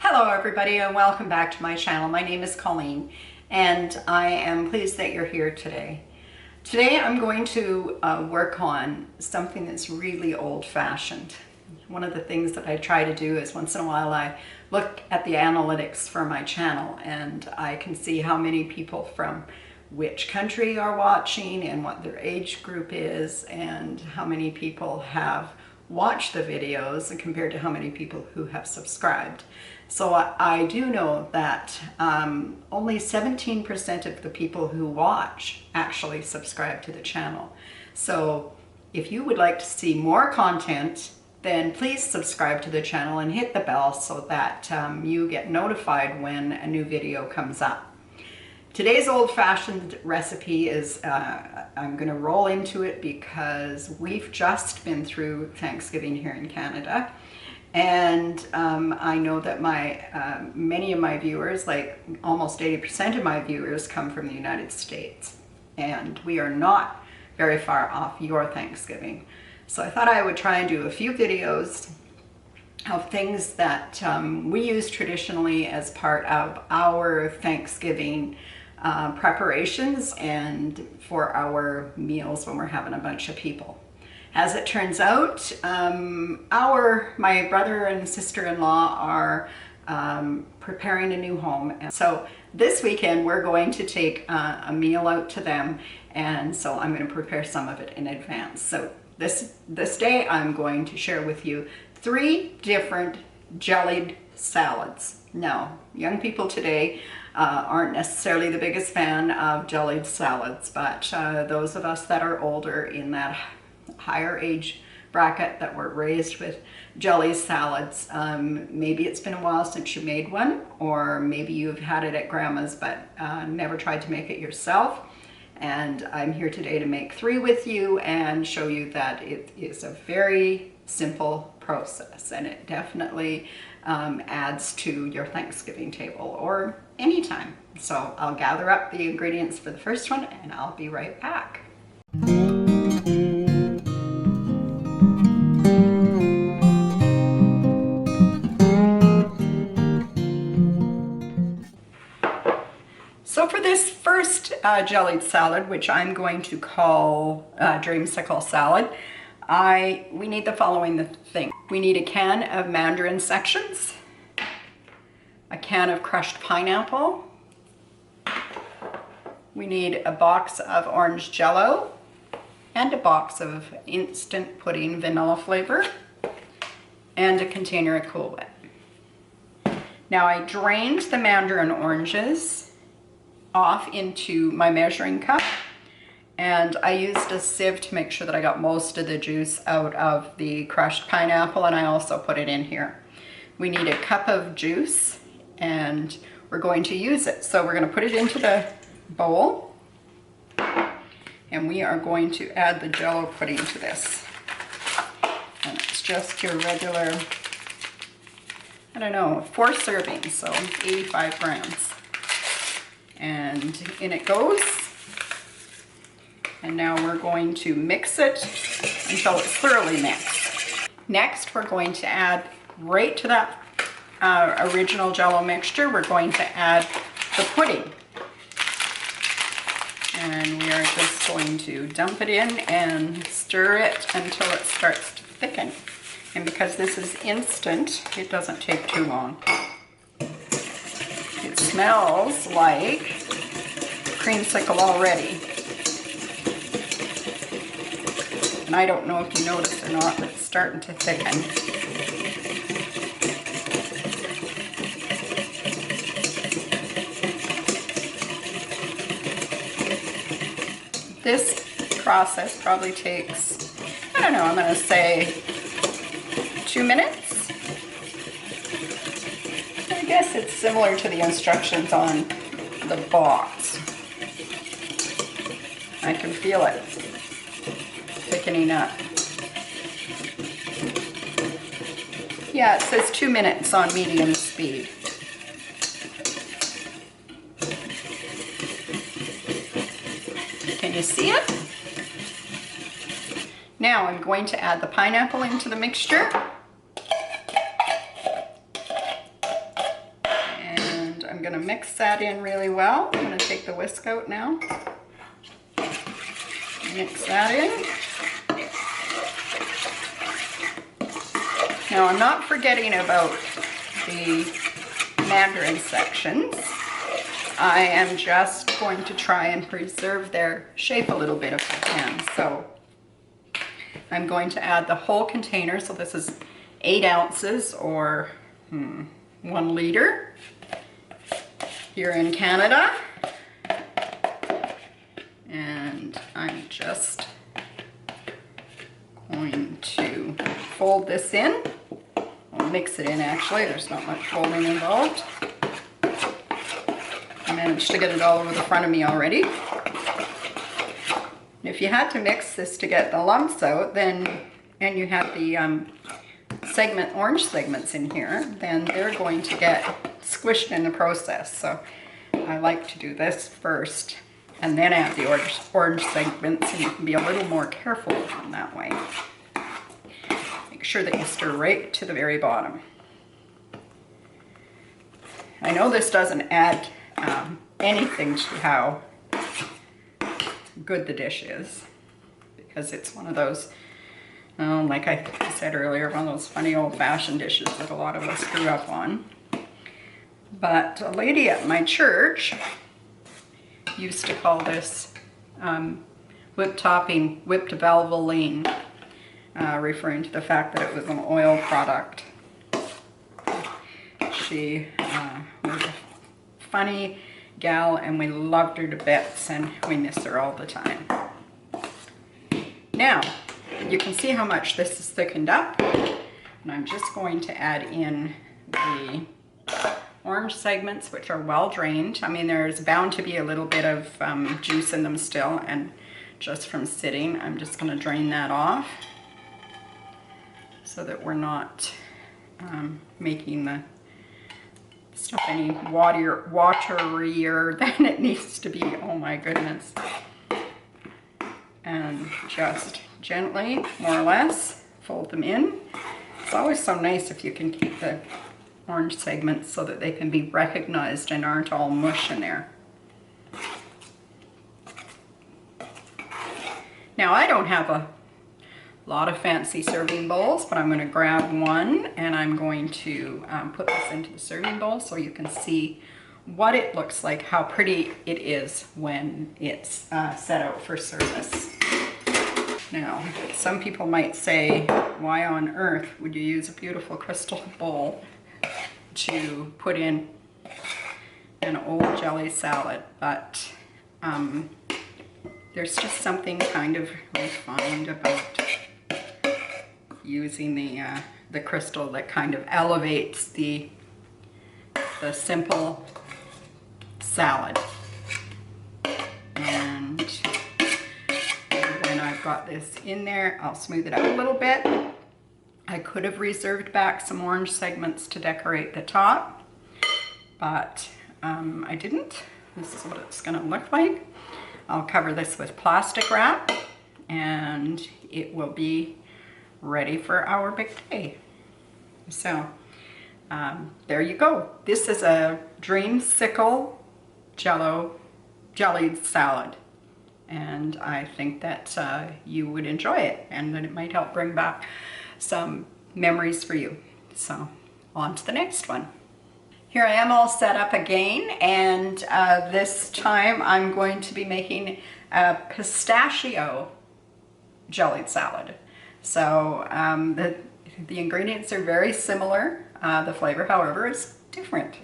Hello everybody and welcome back to my channel. My name is Colleen and I am pleased that you're here today. Today I'm going to work on something that's really old-fashioned. One of the things that I try to do is once in a while I look at the analytics for my channel and I can see how many people from which country are watching and what their age group is and how many people have watched the videos and compared to how many people who have subscribed. So I do know that only 17% of the people who watch actually subscribe to the channel. So if you would like to see more content, then please subscribe to the channel and hit the bell so that you get notified when a new video comes up. Today's old-fashioned recipe is, I'm going to roll into it because we've just been through Thanksgiving here in Canada. And I know that many of my viewers, like almost 80% of my viewers, come from the United States. And we are not very far off your Thanksgiving. So I thought I would try and do a few videos of things that we use traditionally as part of our Thanksgiving preparations and for our meals when we're having a bunch of people. As it turns out, my brother and sister-in-law are preparing a new home. And so this weekend we're going to take a meal out to them, and so I'm going to prepare some of it in advance. So this day I'm going to share with you 3 different jellied salads. Now, young people today aren't necessarily the biggest fan of jellied salads, but those of us that are older in that higher age bracket that were raised with jelly salads, maybe it's been a while since you made one, or maybe you've had it at grandma's but never tried to make it yourself. And I'm here today to make 3 with you and show you that it is a very simple process, and it definitely adds to your Thanksgiving table or anytime. So I'll gather up the ingredients for the first one and I'll be right back. So for this first jellied salad, which I'm going to call Dreamsicle salad, we need the following thing. We need a can of mandarin sections, a can of crushed pineapple, we need a box of orange jello, and a box of instant pudding vanilla flavor, and a container of Cool Whip. Now I drained the mandarin oranges off into my measuring cup, and I used a sieve to make sure that I got most of the juice out of the crushed pineapple, and I also put it in here. We need a cup of juice and we're going to use it. So we're going to put it into the bowl and we are going to add the jello pudding to this. And it's just your regular, I don't know, 4 servings, so 85 grams. And in it goes. And now we're going to mix it until it's thoroughly mixed. Next, we're going to add right to that original jello mixture, we're going to add the pudding. And we are just going to dump it in and stir it until it starts to thicken. And because this is instant, it doesn't take too long. It smells like creamsicle already. And I don't know if you noticed or not, but it's starting to thicken. This process probably takes, I don't know, I'm going to say 2 minutes. I guess it's similar to the instructions on the box. I can feel it thickening up. Yeah, it says 2 minutes on medium speed. Can you see it? Now I'm going to add the pineapple into the mixture. I'm going to mix that in really well. I'm going to take the whisk out now. Mix that in. Now I'm not forgetting about the mandarin sections. I am just going to try and preserve their shape a little bit if I can. So I'm going to add the whole container. So this is 8 ounces or 1 liter here in Canada. And I'm just going to fold this in. I'll mix it in actually, there's not much folding involved. I managed to get it all over the front of me already. If you had to mix this to get the lumps out, then, and you have the orange segments in here, then they're going to get squished in the process. So I like to do this first and then add the orange segments, and you can be a little more careful with them that way. Make sure that you stir right to the very bottom. I know this doesn't add anything to how good the dish is, because it's one of those, like I said earlier, one of those funny old-fashioned dishes that a lot of us grew up on. But a lady at my church used to call this whipped valvoline, referring to the fact that it was an oil product. She was a funny gal, and we loved her to bits, and we miss her all the time. Now, you can see how much this is thickened up, and I'm just going to add in the orange segments, which are well drained. I mean, there's bound to be a little bit of juice in them still, and just from sitting, I'm just going to drain that off so that we're not making the stuff any waterier than it needs to be. Oh my goodness. And just gently, more or less, fold them in. It's always so nice if you can keep the orange segments so that they can be recognized and aren't all mush in there. Now, I don't have a lot of fancy serving bowls, but I'm going to grab one and I'm going to put this into the serving bowl so you can see what it looks like, how pretty it is when it's set out for service. Now, some people might say, why on earth would you use a beautiful crystal bowl to put in an old jelly salad? But there's just something kind of refined about using the crystal that kind of elevates the simple salad. And when I've got this in there, I'll smooth it out a little bit. I could have reserved back some orange segments to decorate the top, but I didn't. This is what it's going to look like. I'll cover this with plastic wrap, and it will be ready for our big day. So there you go. This is a Dreamsicle jellied salad, and I think that you would enjoy it, and that it might help bring back some memories for you. So on to the next one. Here I am all set up again, and this time I'm going to be making a pistachio jellied salad. So the ingredients are very similar. The flavor, however, is different.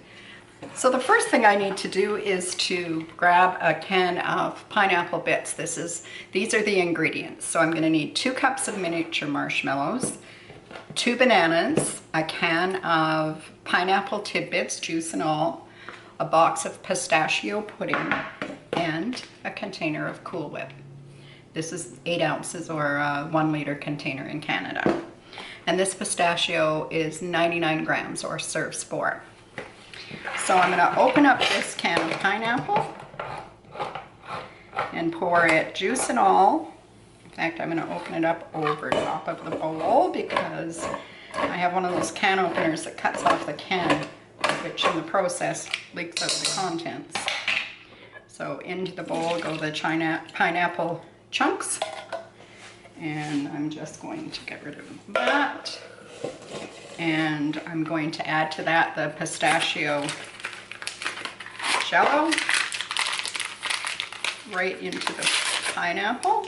So the first thing I need to do is to grab a can of pineapple bits. These are the ingredients. So I'm going to need 2 cups of miniature marshmallows, 2 bananas, a can of pineapple tidbits, juice and all, a box of pistachio pudding, and a container of Cool Whip. This is 8 ounces or a 1 liter container in Canada. And this pistachio is 99 grams or serve sport. So I'm going to open up this can of pineapple and pour it juice and all. In fact, I'm going to open it up over top of the bowl because I have one of those can openers that cuts off the can which in the process leaks out the contents. So into the bowl go the pineapple chunks, and I'm just going to get rid of that. And I'm going to add to that the pistachio jello right into the pineapple.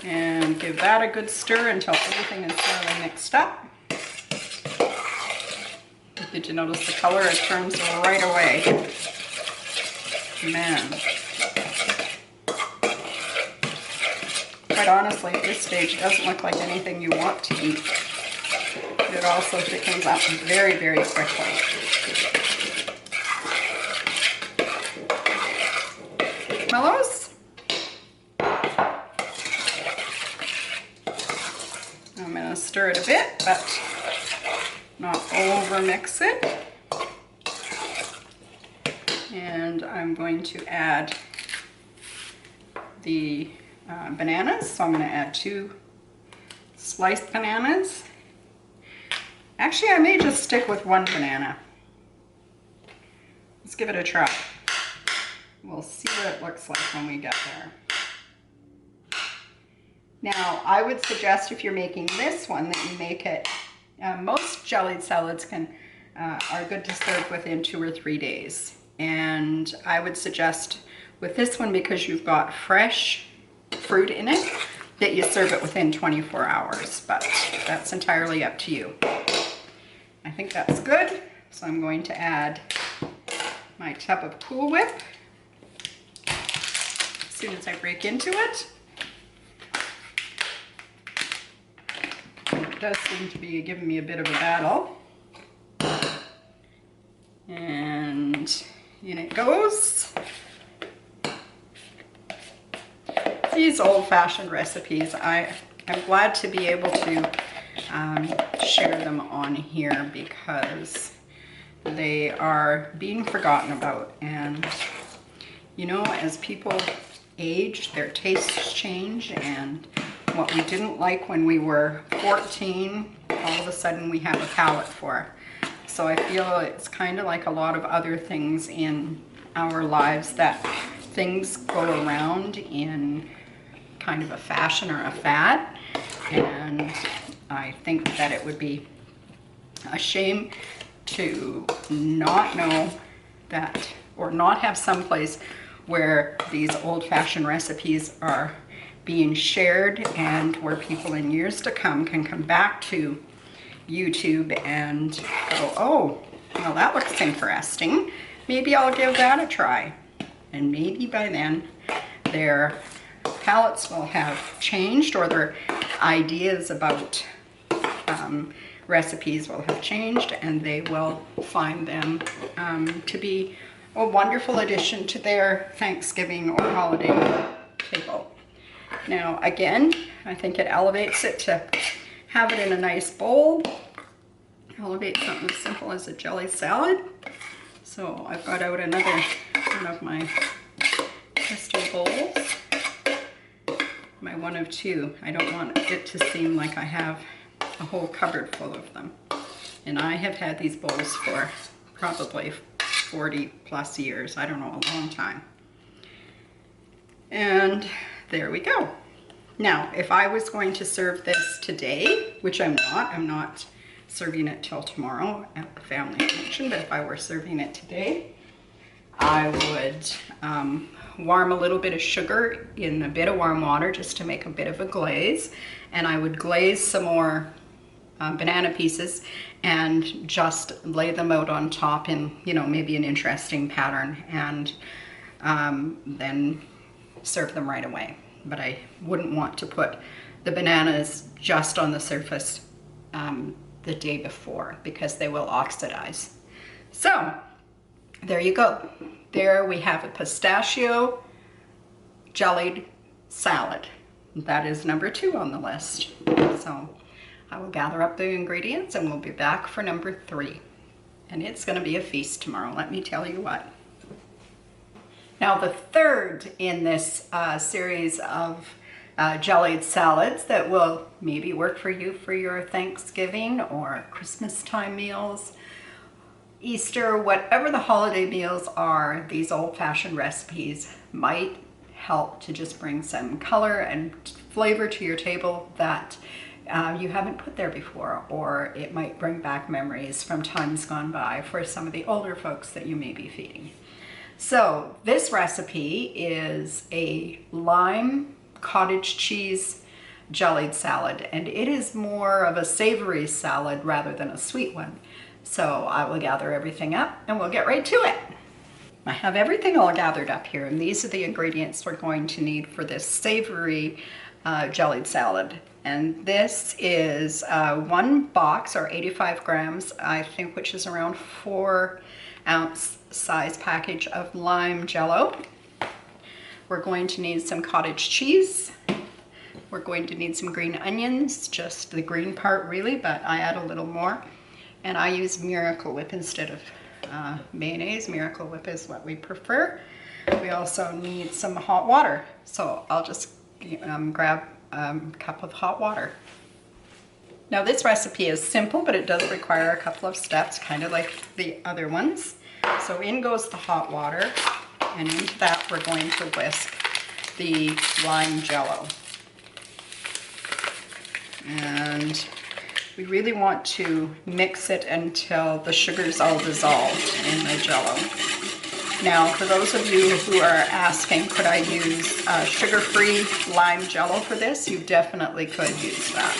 And give that a good stir until everything is thoroughly mixed up. Did you notice the color? It turns right away. Man. Quite honestly, at this stage, it doesn't look like anything you want to eat. But it also thickens up very, very quickly. Marshmallows. I'm going to stir it a bit, but not over mix it. And I'm going to add the bananas. So I'm going to add 2 sliced bananas. Actually, I may just stick with 1 banana. Let's give it a try. We'll see what it looks like when we get there. Now, I would suggest if you're making this one that you make it, most jellied salads are good to serve within 2 or 3 days. And I would suggest with this one, because you've got fresh fruit in it, that you serve it within 24 hours, but that's entirely up to you. I think that's good, so I'm going to add my tub of Cool Whip as soon as I break into it. It does seem to be giving me a bit of a battle. And in it goes. These old-fashioned recipes, I'm glad to be able to share them on here because they are being forgotten about. And you know, as people age, their tastes change, and what we didn't like when we were 14, all of a sudden we have a palate for. So I feel it's kind of like a lot of other things in our lives, that things go around in kind of a fashion or a fad, and I think that it would be a shame to not know that, or not have some place where these old-fashioned recipes are being shared, and where people in years to come can come back to YouTube and go, oh, well, that looks interesting. Maybe I'll give that a try. And maybe by then their palates will have changed, or their ideas about recipes will have changed, and they will find them to be a wonderful addition to their Thanksgiving or holiday table. Now, again, I think it elevates it to have it in a nice bowl. Elevate something as simple as a jelly salad. So I've got out another one of my crystal bowls. My 1 of 2. I don't want it to seem like I have a whole cupboard full of them. And I have had these bowls for probably 40 plus years. I don't know, a long time. And there we go. Now, if I was going to serve this today, which I'm not serving it till tomorrow at the family function, but if I were serving it today, I would warm a little bit of sugar in a bit of warm water just to make a bit of a glaze, and I would glaze some more banana pieces and just lay them out on top in, you know, maybe an interesting pattern, and then serve them right away. But I wouldn't want to put the bananas just on the surface the day before, because they will oxidize. So there you go. There we have a pistachio jellied salad. That is number 2 on the list. So I will gather up the ingredients and we'll be back for number 3. And it's going to be a feast tomorrow, let me tell you what. Now, the third in this series of jellied salads that will maybe work for you for your Thanksgiving or Christmas time meals, Easter, whatever the holiday meals are. These old-fashioned recipes might help to just bring some color and flavor to your table that you haven't put there before, or it might bring back memories from times gone by for some of the older folks that you may be feeding. So this recipe is a lime cottage cheese jellied salad, and it is more of a savory salad rather than a sweet one. So I will gather everything up and we'll get right to it. I have everything all gathered up here, and these are the ingredients we're going to need for this savory jellied salad. And this is one box, or 85 grams, I think, which is around 4-ounce size package of lime jello. We're going to need some cottage cheese. We're going to need some green onions, just the green part really, but I add a little more. And I use Miracle Whip instead of mayonnaise. Miracle Whip is what we prefer. We also need some hot water. So I'll just grab a cup of hot water. Now this recipe is simple, but it does require a couple of steps, kind of like the other ones. So in goes the hot water, and into that we're going to whisk the lime jello. And we really want to mix it until the sugar's all dissolved in the jello. Now, for those of you who are asking, could I use sugar-free lime jello for this? You definitely could use that.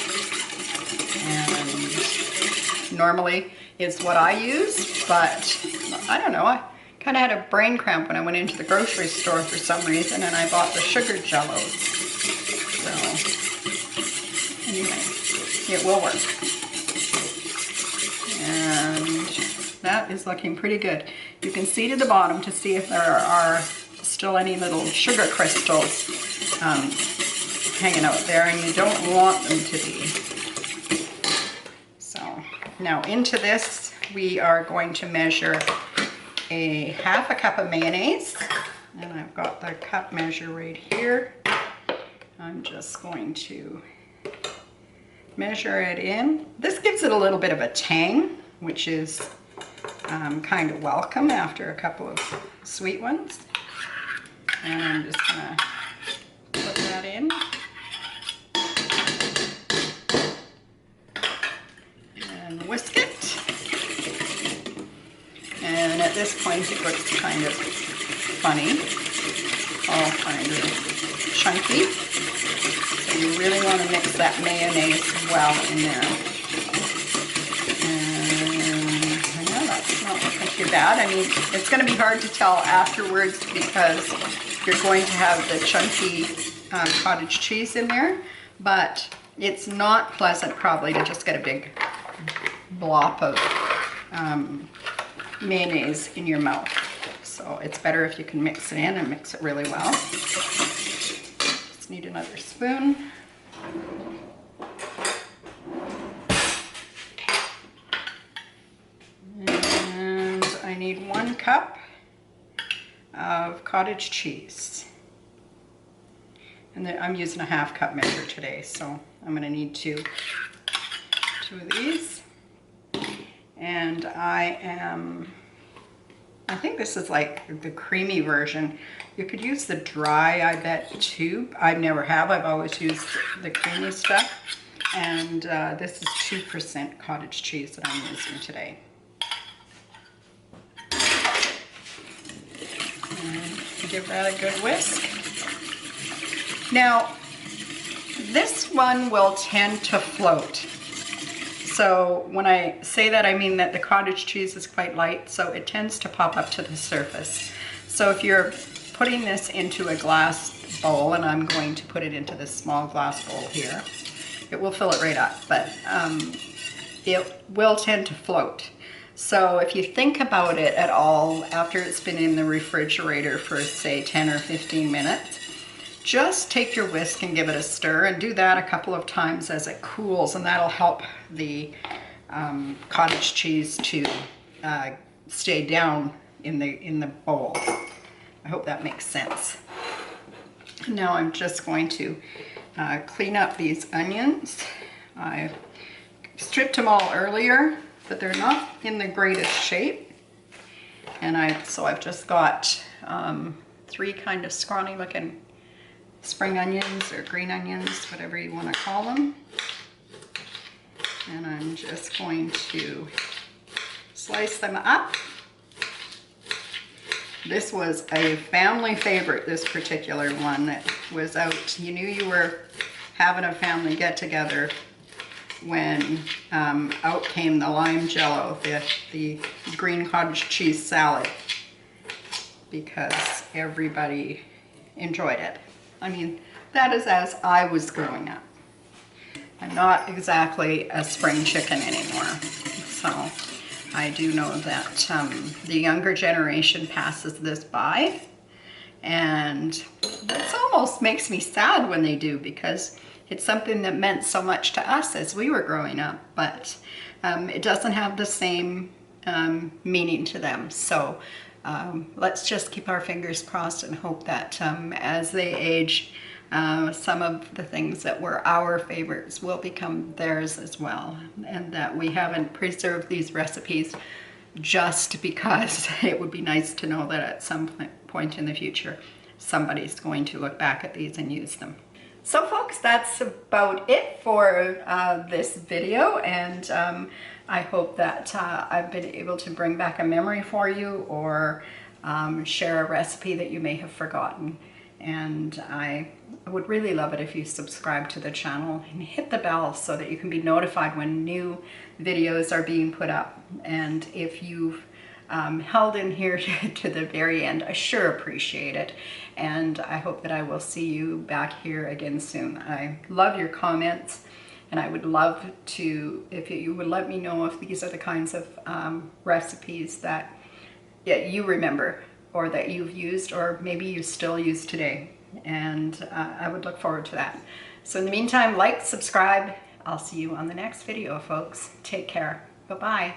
And normally is what I use, but I don't know, I kind of had a brain cramp when I went into the grocery store for some reason, and I bought the sugar jellos. So, anyway, it will work. And that is looking pretty good. You can see to the bottom to see if there are still any little sugar crystals hanging out there, and you don't want them to be. So now into this we are going to measure a half a cup of mayonnaise, and I've got the cup measure right here. I'm just going to measure it in. This gives it a little bit of a tang, which is kind of welcome after a couple of sweet ones. And I'm just gonna put that in. And whisk it. And at this point it looks kind of funny, all kind of chunky. So you really want to mix that mayonnaise well in there. Not looking too bad. I mean, it's going to be hard to tell afterwards because you're going to have the chunky cottage cheese in there, but it's not pleasant probably to just get a big blop of mayonnaise in your mouth. So it's better if you can mix it in and mix it really well. Just need another spoon. I need 1 cup of cottage cheese, and then I'm using a half cup measure today, so I'm going to need two of these. And I think this is like the creamy version. You could use the dry, I bet, too. I never have. I've always used the creamy stuff, and this is 2% cottage cheese that I'm using today. Give that a good whisk. Now, this one will tend to float. So when I say that, I mean that the cottage cheese is quite light, so it tends to pop up to the surface. So if you're putting this into a glass bowl, and I'm going to put it into this small glass bowl here, it will fill it right up, but it will tend to float. So if you think about it at all after it's been in the refrigerator for, say, 10 or 15 minutes, just take your whisk and give it a stir, and do that a couple of times as it cools, and that'll help the cottage cheese to stay down in the bowl. I hope that makes sense. Now I'm just going to clean up these onions. I stripped them all earlier, but they're not in the greatest shape. And so I've just got 3 kind of scrawny looking spring onions or green onions, whatever you want to call them. And I'm just going to slice them up. This was a family favorite, this particular one that was out. You knew you were having a family get together when out came the lime jello, the green cottage cheese salad, because everybody enjoyed it. I mean, that is as I was growing up. I'm not exactly a spring chicken anymore, so I do know that the younger generation passes this by, and it almost makes me sad when they do, because it's something that meant so much to us as we were growing up, but it doesn't have the same meaning to them. So let's just keep our fingers crossed and hope that as they age, some of the things that were our favorites will become theirs as well, and that we haven't preserved these recipes just because it would be nice to know that at some point in the future somebody's going to look back at these and use them. So folks, that's about it for this video, and I hope that I've been able to bring back a memory for you, or share a recipe that you may have forgotten. And I would really love it if you subscribe to the channel and hit the bell so that you can be notified when new videos are being put up. And if you've held in here to the very end, I sure appreciate it. And I hope that I will see you back here again soon. I love your comments, and I would love to, if you would let me know if these are the kinds of recipes that you remember, or that you've used, or maybe you still use today. And I would look forward to that. So in the meantime, like, subscribe. I'll see you on the next video, folks. Take care. Bye-bye.